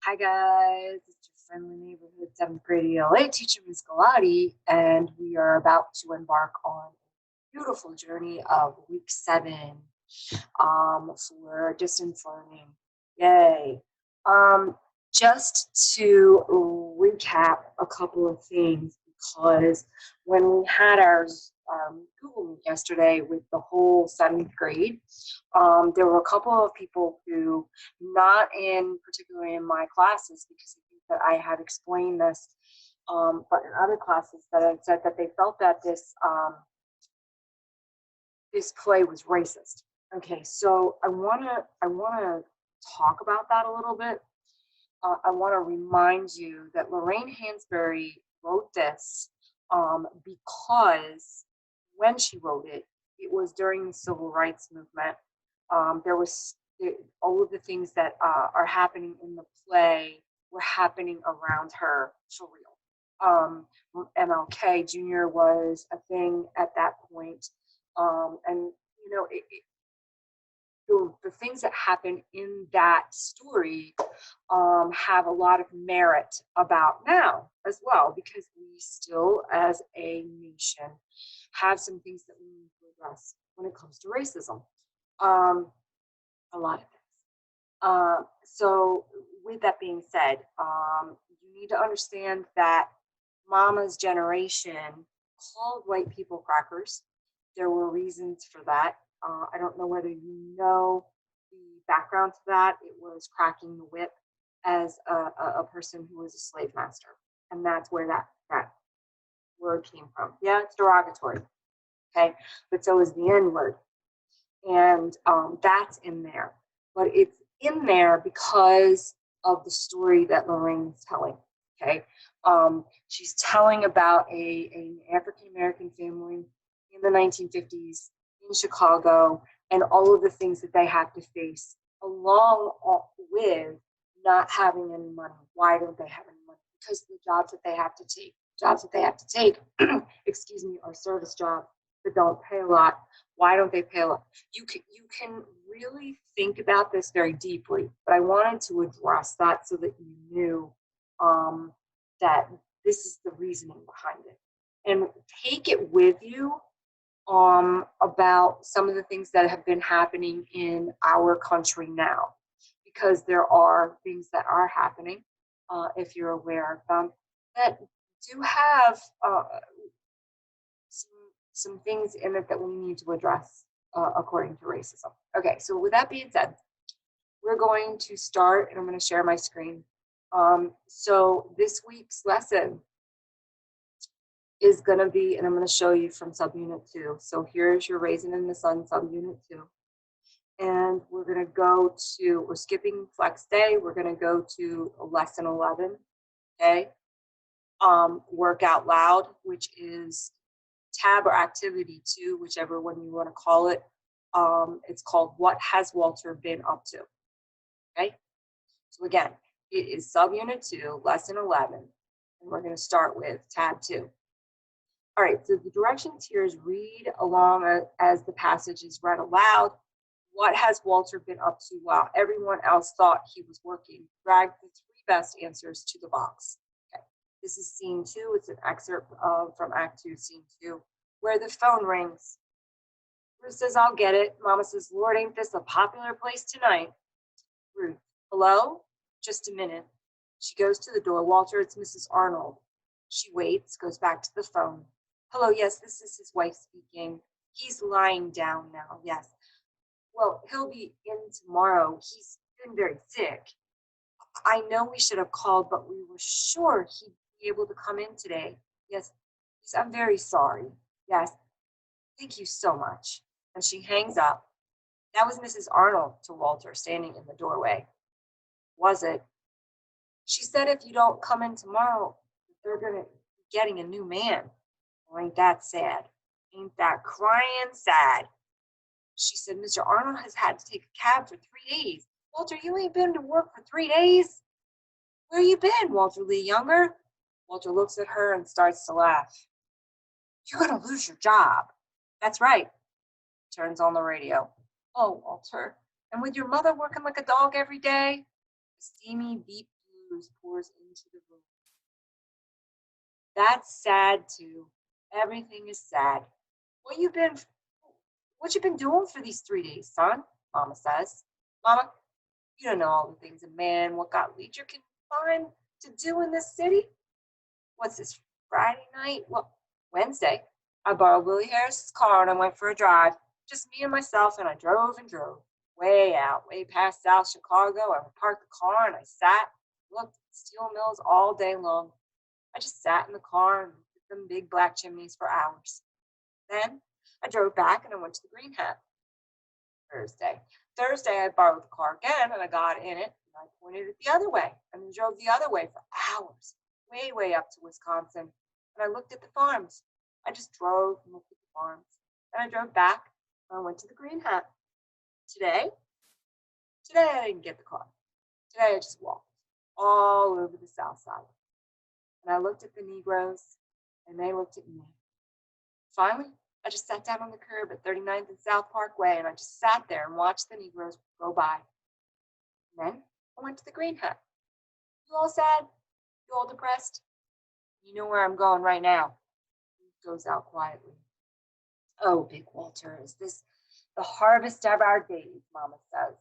Hi guys, it's your friendly neighborhood 7th grade ELA teacher, Ms. Galati, and we are about to embark on a beautiful journey of week 7 for distance learning. Yay. Um, just to recap a couple of things, because when we had our Google Meet yesterday with the whole 7th grade, there were a couple of people who, not in particularly in my classes, because I think that I had explained this, but in other classes that had said that they felt that this play was racist. Okay, so I wanna talk about that a little bit. I want to remind you that Lorraine Hansberry wrote this because when she wrote it, it was during the civil rights movement. There was all of the things that are happening in the play were happening around her for real. MLK Jr. was a thing at that point, and the things that happen in that story have a lot of merit about now as well, because we still, as a nation, have some things that we need to address when it comes to racism. A lot of things. So, with that being said, you need to understand that Mama's generation called white people crackers. There were reasons for that. I don't know whether you know the background to that. It was cracking the whip as a person who was a slave master. And that's where that word came from. Yeah, it's derogatory. Okay. But so is the N word. And that's in there. But it's in there because of the story that Lorraine's telling. Okay. She's telling about an African American family in the 1950s in Chicago and all of the things that they have to face, along with not having any money. Why don't they have any money? Because the jobs that they have to take, excuse me, are service jobs that don't pay a lot. Why don't they pay a lot? You can really think about this very deeply, but I wanted to address that so that you knew that this is the reasoning behind it, and take it with you about some of the things that have been happening in our country now, because there are things that are happening, if you're aware of them, that do have some, some things in it that we need to address according to racism. Okay, so with that being said, we're going to start, and I'm going to share my screen. So this week's lesson is going to be, and I'm going to show you from subunit 2. So here's your Raisin in the Sun subunit 2. And we're going to go to, we're skipping flex day. We're going to go to lesson 11, okay? Work out loud, which is tab or activity 2, whichever one you want to call it. It's called What Has Walter Been Up To? Okay? So again, it is subunit 2, lesson 11, and we're going to start with tab 2. All right, so the directions here is read along as the passage is read aloud. What has Walter been up to while everyone else thought he was working? Drag the 3 best answers to the box. Okay, this is scene 2. It's an excerpt from Act 2, scene 2, where the phone rings. Ruth says, I'll get it. Mama says, Lord, ain't this a popular place tonight? Ruth, hello? Just a minute. She goes to the door. Walter, it's Mrs. Arnold. She waits, goes back to the phone. Hello, yes, this is his wife speaking. He's lying down now, yes. Well, he'll be in tomorrow. He's been very sick. I know we should have called, but we were sure he'd be able to come in today. Yes, I'm very sorry. Yes, thank you so much. And she hangs up. That was Mrs. Arnold to Walter, standing in the doorway. Was it? She said if you don't come in tomorrow, they're going to be getting a new man. Well, ain't that sad? Ain't that crying sad? She said, Mr. Arnold has had to take a cab for 3 days. Walter, you ain't been to work for 3 days? Where you been, Walter Lee Younger? Walter looks at her and starts to laugh. You're going to lose your job. That's right. Turns on the radio. Oh, Walter. And with your mother working like a dog every day? A steamy beep tears pours into the room. That's sad too. Everything is sad. What you been what you been doing for these 3 days, son? Mama says. Mama, you don't know all the things a man what got leisure can find to do in this city. What's this, Friday night? Well, Wednesday. I borrowed Willie Harris's car and I went for a drive. Just me and myself, and I drove and drove. Way out, way past South Chicago. I parked the car and I sat, looked at steel mills all day long. I just sat in the car and looked at them big black chimneys for hours. Then I drove back and I went to the Green Hat. Thursday, I borrowed the car again and I got in it and I pointed it the other way and then drove the other way for hours, way up to Wisconsin. And I looked at the farms. I just drove and looked at the farms. And I drove back and I went to the Green Hat. Today I didn't get the car. Today I just walked all over the South Side. And I looked at the Negroes and they looked at me. Finally, I just sat down on the curb at 39th and South Parkway and I just sat there and watched the Negroes go by. And then I went to the Green Hat. You all sad? You all depressed? You know where I'm going right now. He goes out quietly. Oh, Big Walter, is this the harvest of our days, Mama says.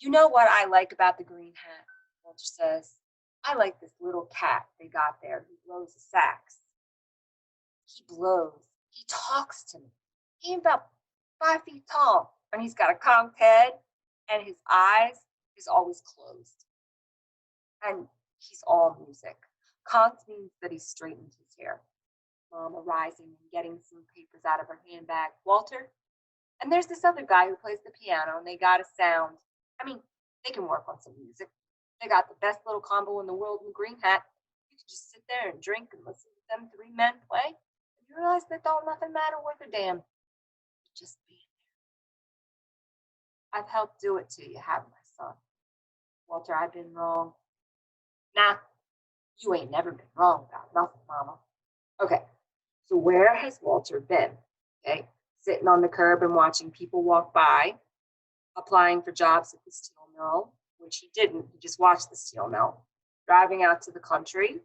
You know what I like about the Green Hat, Walter says. I like this little cat they got there who blows the sax. He blows. He talks to me. He's about 5 feet tall, and he's got a conked head, and his eyes is always closed. And he's all music. Conked means that he straightened his hair. Mama rising and getting some papers out of her handbag. Walter, and there's this other guy who plays the piano, and they got a sound. I mean, they can work on some music. They got the best little combo in the world in the Green Hat. You can just sit there and drink and listen to them 3 men play. You realize that don't nothing matter worth a damn. Just being there. I've helped do it to you, haven't I, son? Walter, I've been wrong. Nah, you ain't never been wrong about nothing, Mama. Okay, so where has Walter been? Okay, sitting on the curb and watching people walk by, applying for jobs at the steel mill, which he didn't. He just watched the steel mill. Driving out to the country,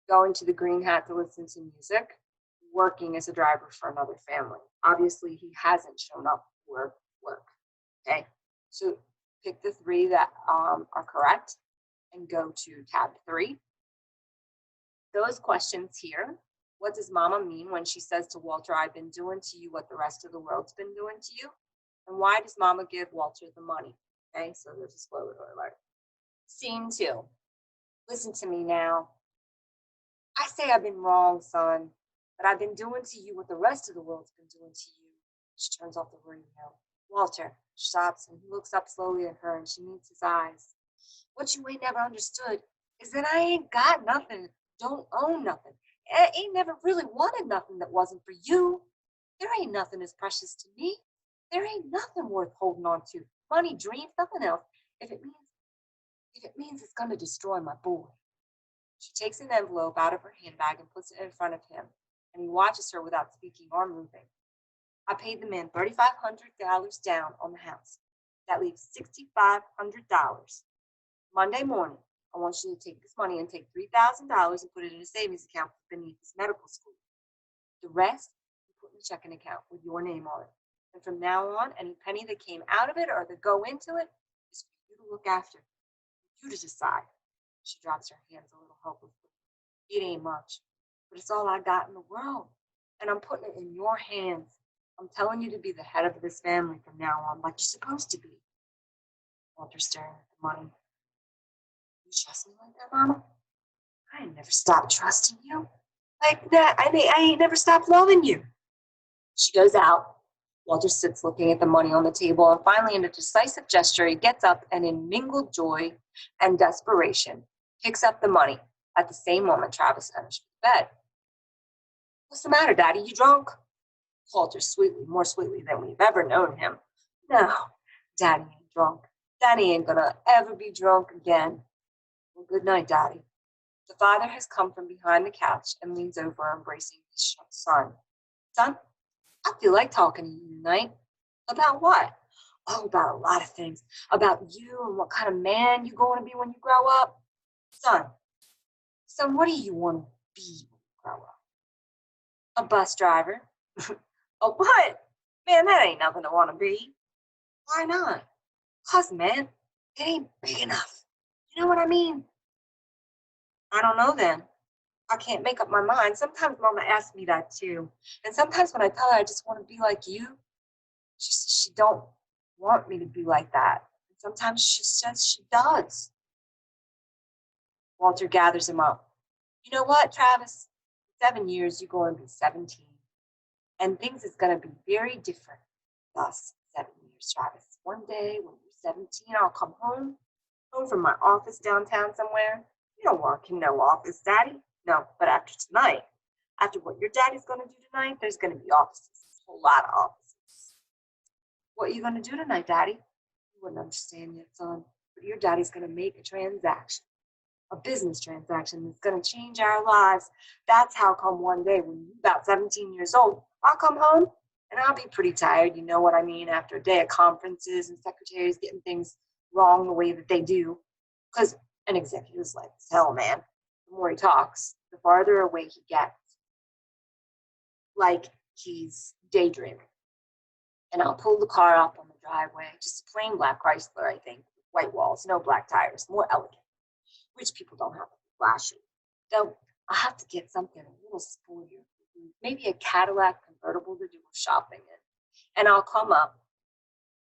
going to the Green Hat to listen to music, working as a driver for another family. Obviously, he hasn't shown up for work, okay? So pick the 3 that are correct and go to tab 3. Those questions here, what does Mama mean when she says to Walter, I've been doing to you what the rest of the world's been doing to you? And why does Mama give Walter the money? Okay, so there's a spoiler alert. Scene 2. Listen to me now. I say I've been wrong, son. That I've been doing to you what the rest of the world's been doing to you. She turns off the radio. Walter stops and he looks up slowly at her and she meets his eyes. What you ain't never understood is that I ain't got nothing, don't own nothing. I ain't never really wanted nothing that wasn't for you. There ain't nothing as precious to me. There ain't nothing worth holding on to. Money, dreams, nothing else. If it means it's gonna destroy my boy. She takes an envelope out of her handbag and puts it in front of him. And he watches her without speaking or moving. I paid the man $3,500 down on the house. That leaves $6,500. Monday morning, I want you to take this money and take $3,000 and put it in a savings account beneath his medical school. The rest, you put in a checking account with your name on it. And from now on, any penny that came out of it or that go into it is for you to look after, for you to decide. She drops her hands a little helplessly. It ain't much, but it's all I got in the world. And I'm putting it in your hands. I'm telling you to be the head of this family from now on, like you're supposed to be. Walter's staring at the money. You trust me like that, Mama? I ain't never stopped trusting you. Like that, I ain't never stopped loving you. She goes out. Walter sits looking at the money on the table, and finally, in a decisive gesture, he gets up and in mingled joy and desperation, picks up the money. At the same moment, Travis enters the bed. What's the matter, Daddy? You drunk? Walter sweetly, more sweetly than we've ever known him. No, Daddy ain't drunk. Daddy ain't gonna ever be drunk again. Well, good night, Daddy. The father has come from behind the couch and leans over, embracing his son. Son, I feel like talking to you tonight. About what? Oh, about a lot of things. About you and what kind of man you're going to be when you grow up. Son, what do you want to be when you grow up? A bus driver? A what? Man, that ain't nothing to want to be. Why not? 'Cause, man, it ain't big enough. You know what I mean? I don't know then. I can't make up my mind. Sometimes mama asks me that too. And sometimes when I tell her I just want to be like you, she don't want me to be like that. And sometimes she says she does. Walter gathers him up. You know what, Travis? In 7 years, you're going to be 17. And things is going to be very different with us in 7 years, Travis. One day when you're 17, I'll come home from my office downtown somewhere. You don't work in no office, Daddy. No, but after tonight, after what your daddy's going to do tonight, there's going to be offices, a whole lot of offices. What are you going to do tonight, Daddy? You wouldn't understand yet, son, but your daddy's going to make a transaction, a business transaction that's going to change our lives. That's how come one day when you're about 17 years old, I'll come home and I'll be pretty tired, you know what I mean, after a day of conferences and secretaries getting things wrong the way that they do. Because an executive's like hell, man. The more he talks, the farther away he gets. Like he's daydreaming. And I'll pull the car up on the driveway, just a plain black Chrysler, I think, with white walls, no black tires, more elegant. Rich people don't have to be flashy. Though I have to get something a little sportier, maybe a Cadillac convertible to do shopping in. And I'll come up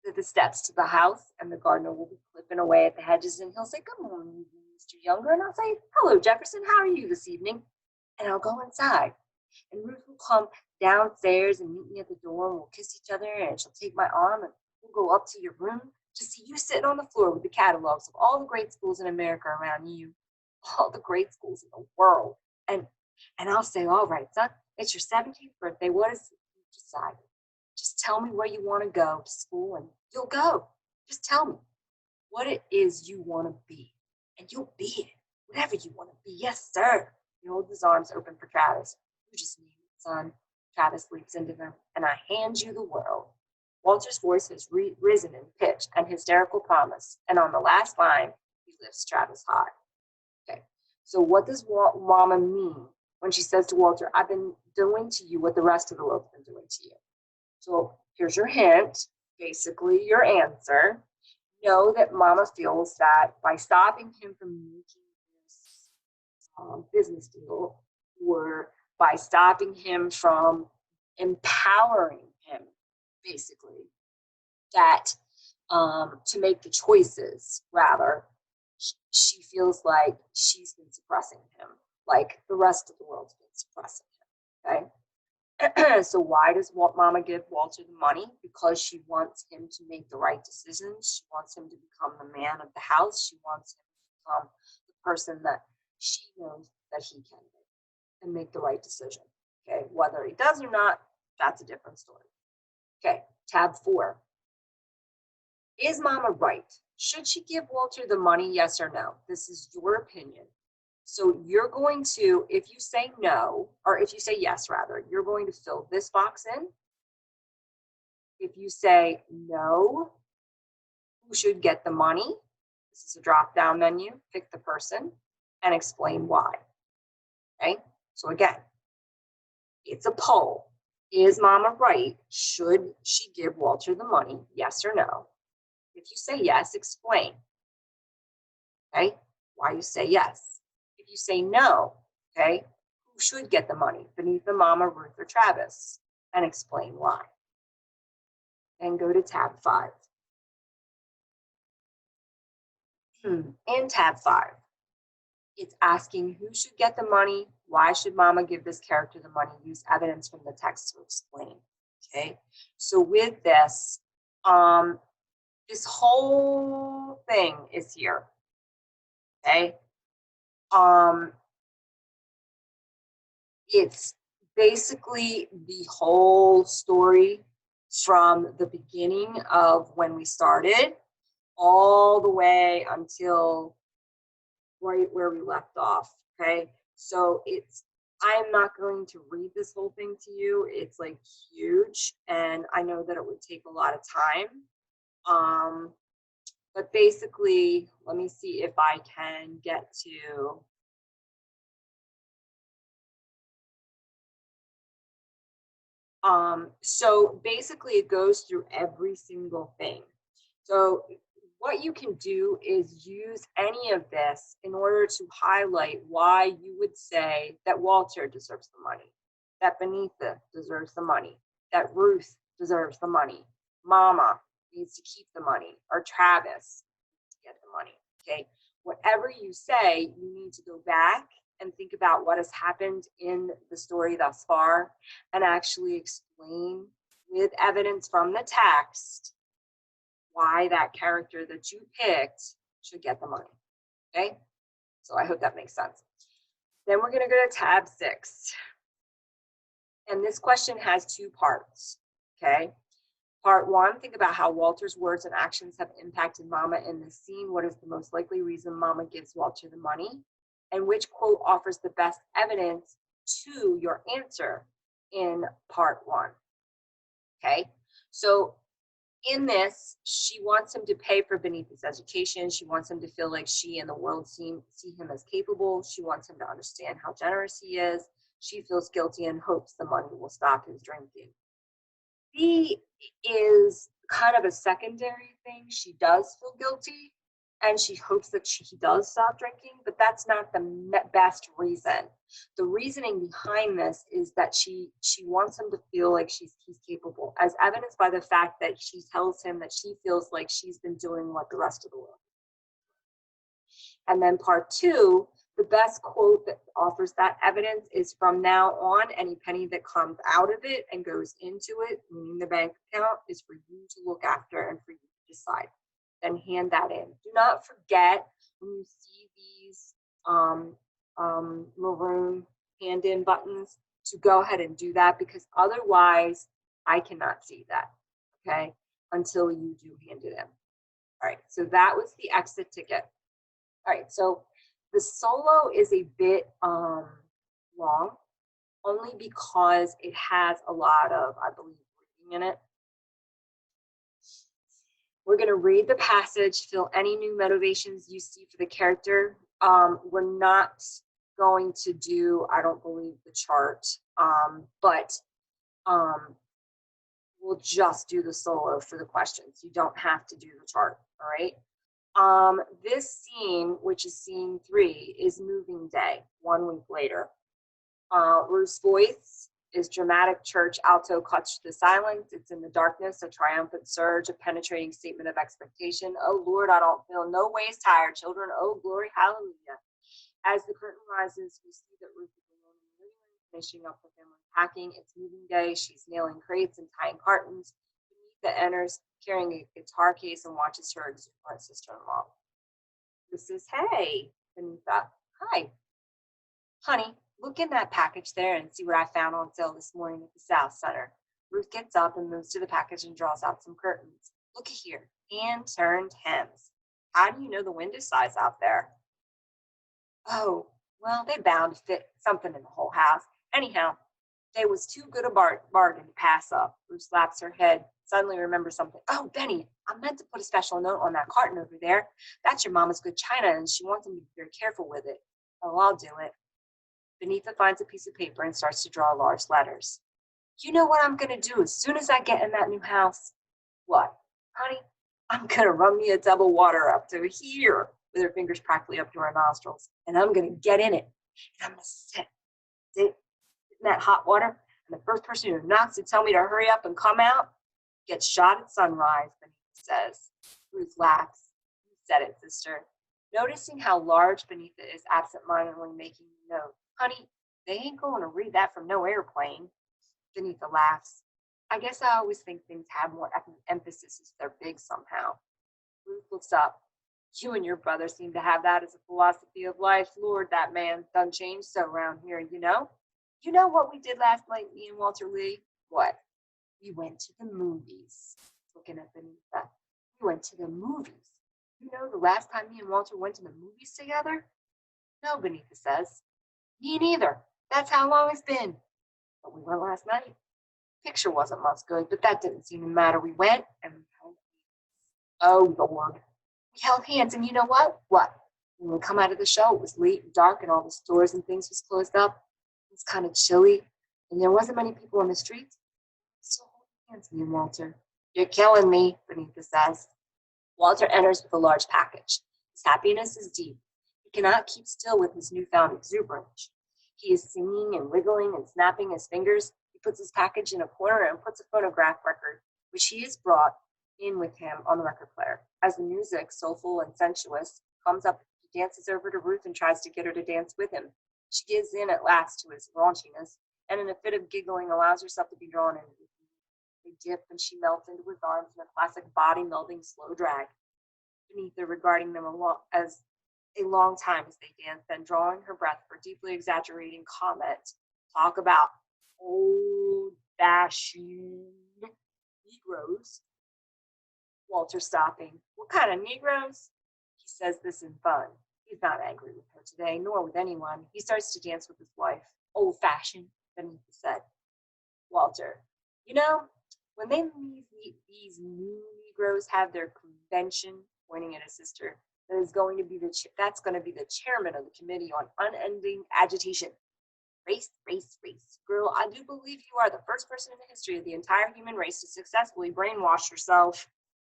to the steps to the house, and the gardener will be clipping away at the hedges, and he'll say, "Good morning, Mr. Younger," and I'll say, "Hello, Jefferson. How are you this evening?" And I'll go inside, and Ruth will come downstairs and meet me at the door, and we'll kiss each other, and she'll take my arm, and we'll go up to your room to see you sitting on the floor with the catalogs of all the great schools in America around you, all the great schools in the world. And I'll say, "All right, son, it's your 17th birthday. What is it you decided? Just tell me where you want to go to school, and you'll go. Just tell me what it is you want to be, and you'll be it. Whatever you want to be. Yes, sir." He holds his arms open for Travis. "You just name it, son." Travis leaps into them, "And I hand you the world." Walter's voice has risen in pitch and hysterical promise, and on the last line, he lifts Travis high. Okay, so what does Mama mean when she says to Walter, "I've been doing to you what the rest of the world's been doing to you"? So here's your hint, basically your answer. Know that Mama feels that by stopping him from making this business deal, or by stopping him from empowering him, basically, that to make the choices, rather, she feels like she's been suppressing him, like the rest of the world's been suppressing him. Okay. So why does Mama give Walter the money? Because she wants him to make the right decisions. She wants him to become the man of the house. She wants him to become the person that she knows that he can be and make the right decision. Okay, whether he does or not, that's a different story. Okay, tab 4. Is Mama right? Should she give Walter the money, yes or no? This is your opinion. So you're going to, if you say no, or if you say yes, rather, you're going to fill this box in. If you say no, who should get the money? This is a drop-down menu. Pick the person and explain why. Okay, so again, it's a poll. Is Mama right? Should she give Walter the money? Yes or no? If you say yes, explain. Okay, why you say yes. If you say no, okay, who should get the money? Benita, Mama, Ruth, or Travis? And explain why. And go to tab 5. In tab 5, it's asking who should get the money, why should Mama give this character the money, use evidence from the text to explain. Okay, so with this, this whole thing is here. Okay, it's basically the whole story from the beginning of when we started all the way until right where we left off. Okay, so I'm not going to read this whole thing to you. It's like huge, and I know that it would take a lot of time. But basically, let me see if I can get to. So basically it goes through every single thing. So what you can do is use any of this in order to highlight why you would say that Walter deserves the money, that Benita deserves the money, that Ruth deserves the money, Mama needs to keep the money, or Travis get the money. Okay. Whatever you say, you need to go back and think about what has happened in the story thus far and actually explain with evidence from the text why that character that you picked should get the money. Okay. So I hope that makes sense. Then we're going to go to tab 6. And this question has 2 parts. Okay. Part 1, think about how Walter's words and actions have impacted Mama in this scene. What is the most likely reason Mama gives Walter the money? And which quote offers the best evidence to your answer in part 1? Okay, so in this, she wants him to pay for Benita's education. She wants him to feel like she and the world see him as capable. She wants him to understand how generous he is. She feels guilty and hopes the money will stop his drinking. B is kind of a secondary thing. She does feel guilty and she hopes that he does stop drinking, but that's not the best reason. The reasoning behind this is that she wants him to feel like he's capable, as evidenced by the fact that she tells him that she feels like she's been doing what the rest of the world. And then part 2, the best quote that offers that evidence is, from now on, any penny that comes out of it and goes into it, meaning the bank account, is for you to look after and for you to decide. Then hand that in. Do not forget, when you see these maroon hand in buttons, to go ahead and do that, because otherwise I cannot see that, okay, until you do hand it in. All right, so that was the exit ticket. All right, so the solo is a bit long, only because it has a lot of, I believe, reading in it. We're going to read the passage, fill any new motivations you see for the character. We're not going to do, I don't believe, the chart, but we'll just do the solo for the questions. You don't have to do the chart, all right? This scene, which is scene 3, is moving day, 1 week later. Ruth's voice is dramatic church alto cuts to the silence. It's in the darkness, a triumphant surge, a penetrating statement of expectation. Oh Lord, I don't feel no ways tired, children. Oh glory, hallelujah. As the curtain rises, we see that Ruth is alone in the living room, finishing up the family packing. It's moving day. She's nailing crates and tying cartons. Benita enters carrying a guitar case and watches her exuberant sister-in-law. This is, hey, Benita. Hi. Honey, look in that package there and see what I found on sale this morning at the South Center. Ruth gets up and moves to the package and draws out some curtains. Look here, hand-turned hems. How do you know the window size out there? Oh, well, they bound to fit something in the whole house. Anyhow, they was too good a bargain to pass up. Ruth slaps her head, suddenly remembers something. Oh, Benny, I meant to put a special note on that carton over there. That's your mama's good china, and she wants him to be very careful with it. Oh, I'll do it. Benita finds a piece of paper and starts to draw large letters. You know what I'm going to do as soon as I get in that new house? What? Honey, I'm going to run me a double water up to here, with her fingers practically up to her nostrils, and I'm going to get in it. And I'm going to sit in that hot water, and the first person who knocks to tell me to hurry up and come out gets shot at sunrise, Benita says. Ruth laughs. You said it, sister. Noticing how large Benita is absent-mindedly making a note. Honey, they ain't going to read that from no airplane. Benita laughs. I guess I always think things have more emphasis if they're big somehow. Ruth looks up. You and your brother seem to have that as a philosophy of life. Lord, that man done changed so around here, you know? You know what we did last night, me and Walter Lee? What? We went to the movies. Looking at Benita. We went to the movies. You know the last time me and Walter went to the movies together? No, Benita says. Me neither. That's how long it's been. But we went last night. Picture wasn't much good, but that didn't seem to matter. We went and we had Oh, Lord. We held hands, and you know what? What? When we come out of the show, it was late and dark, and all the stores and things was closed up. It was kind of chilly, and there wasn't many people on the streets. So hold hands, me and Walter. You're killing me, Benita says. Walter enters with a large package. His happiness is deep. He cannot keep still with his newfound exuberance. He is singing and wiggling and snapping his fingers. He puts his package in a corner and puts a phonograph record, which he has brought in with him on the record player. As the music, soulful and sensuous, comes up, he dances over to Ruth and tries to get her to dance with him. She gives in at last to his raunchiness, and in a fit of giggling allows herself to be drawn in. They dip, and she melts into his arms in a classic body-melding slow drag. Beneatha regarding them as a long time as they dance, then drawing her breath for deeply exaggerating comment. Talk about old-fashioned Negroes. Walter stopping. What kind of Negroes? He says this in fun. He's not angry with her today, nor with anyone. He starts to dance with his wife. Old-fashioned, Beneatha said. Walter, you know, when these new Negroes have their convention, pointing at his sister, that's going to be the chairman of the committee on unending agitation. Race, race, race. Girl, I do believe you are the first person in the history of the entire human race to successfully brainwash yourself.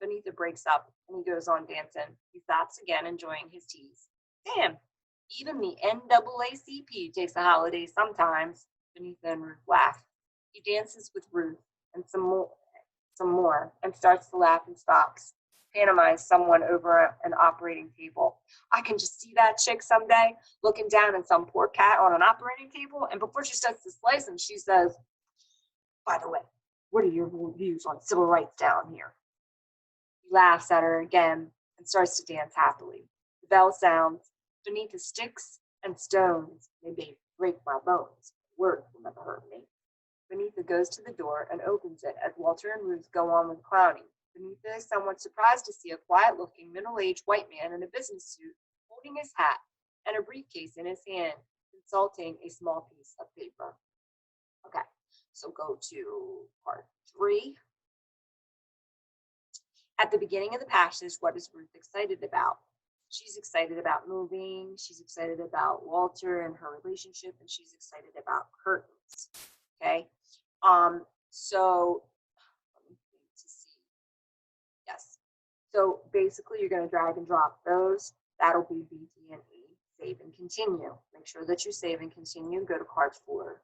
Beneatha breaks up and he goes on dancing. He stops again, enjoying his tease. Damn, even the NAACP takes a holiday sometimes. Beneatha and Ruth laugh. He dances with Ruth and some more, and starts to laugh and stops. Pantomimes someone over an operating table. I can just see that chick someday looking down at some poor cat on an operating table, and before she starts to slice him, she says, by the way, what are your views on civil rights down here? He laughs at her again and starts to dance happily. The bell sounds. Beneath the sticks and stones, they may break my bones. Words will never hurt me. Beneatha goes to the door and opens it as Walter and Ruth go on with clowning. Beneatha is somewhat surprised to see a quiet-looking, middle-aged white man in a business suit, holding his hat and a briefcase in his hand, consulting a small piece of paper. Okay, so go to part 3. At the beginning of the passage, what is Ruth excited about? She's excited about moving, she's excited about Walter and her relationship, and she's excited about curtains. Okay, so let me think to see. Yes, so basically you're going to drag and drop those. That'll be B, D, and E. Save and continue. Make sure that you save and continue. Go to card 4.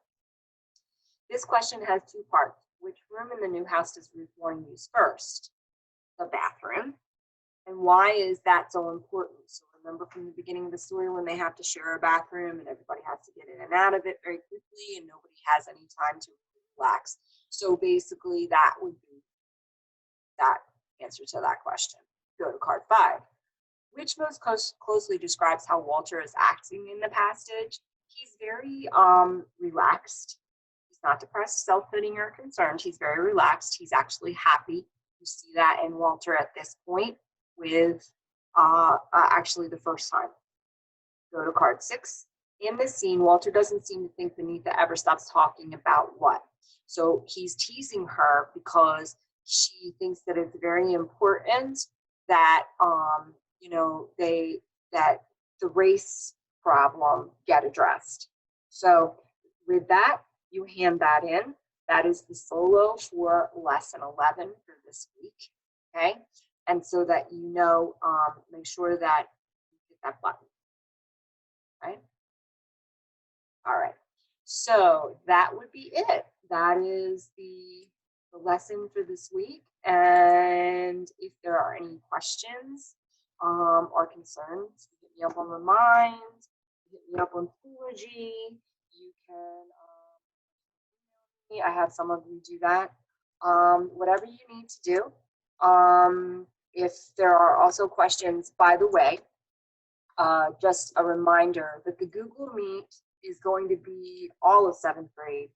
This question has 2 parts. Which room in the new house does Ruth Warren use first? The bathroom. And why is that so important? So remember from the beginning of the story when they have to share a bathroom and everybody has to get in and out of it very quickly and nobody has any time to relax. So basically that would be that answer to that question. Go to card 5. Which most closely describes how Walter is acting in the passage? He's very relaxed. He's not depressed, self-pitying, or concerned. He's very relaxed. He's actually happy. You see that in Walter at this point with actually the first time. Go to card 6. In this scene, Walter doesn't seem to think Beneatha ever stops talking about what. So he's teasing her because she thinks that it's very important that that the race problem get addressed. So with that, you hand that in. That is the solo for lesson 11 for this week. Okay, and so that you know, make sure that you hit that button. Right. All right. So that would be it. That is the lesson for this week. And if there are any questions or concerns, hit me up on the mind, hit me up on Schoology. You can I have some of you do that. Whatever you need to do. If there are also questions, by the way, just a reminder that the Google Meet is going to be all of 7th grade,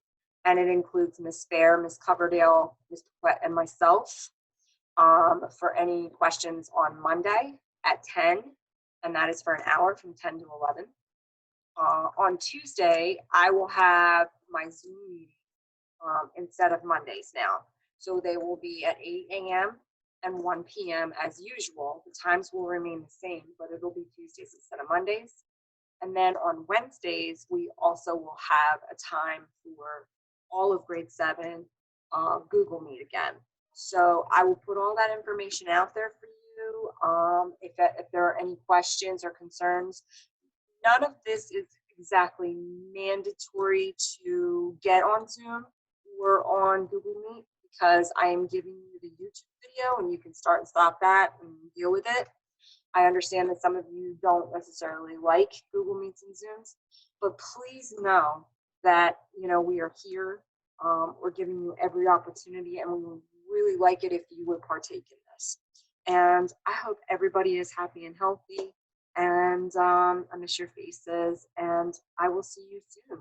and it includes Miss Fair, Miss Coverdale, Miss Paquette, and myself for any questions on Monday at 10, and that is for an hour from 10 to 11. On Tuesday, I will have my Zoom meeting instead of Mondays now. So they will be at 8 a.m. and 1 p.m. as usual. The times will remain the same, but it'll be Tuesdays instead of Mondays. And then on Wednesdays, we also will have a time for all of grade 7 Google Meet again. So I will put all that information out there for you. If there are any questions or concerns, none of this is exactly mandatory to get on Zoom or on Google Meet, because I am giving you the YouTube video and you can start and stop that and deal with it. I understand that some of you don't necessarily like Google Meets and Zooms, but please know that, we are here. We're giving you every opportunity, and we would really like it if you would partake in this. And I hope everybody is happy and healthy. And I miss your faces, and I will see you soon.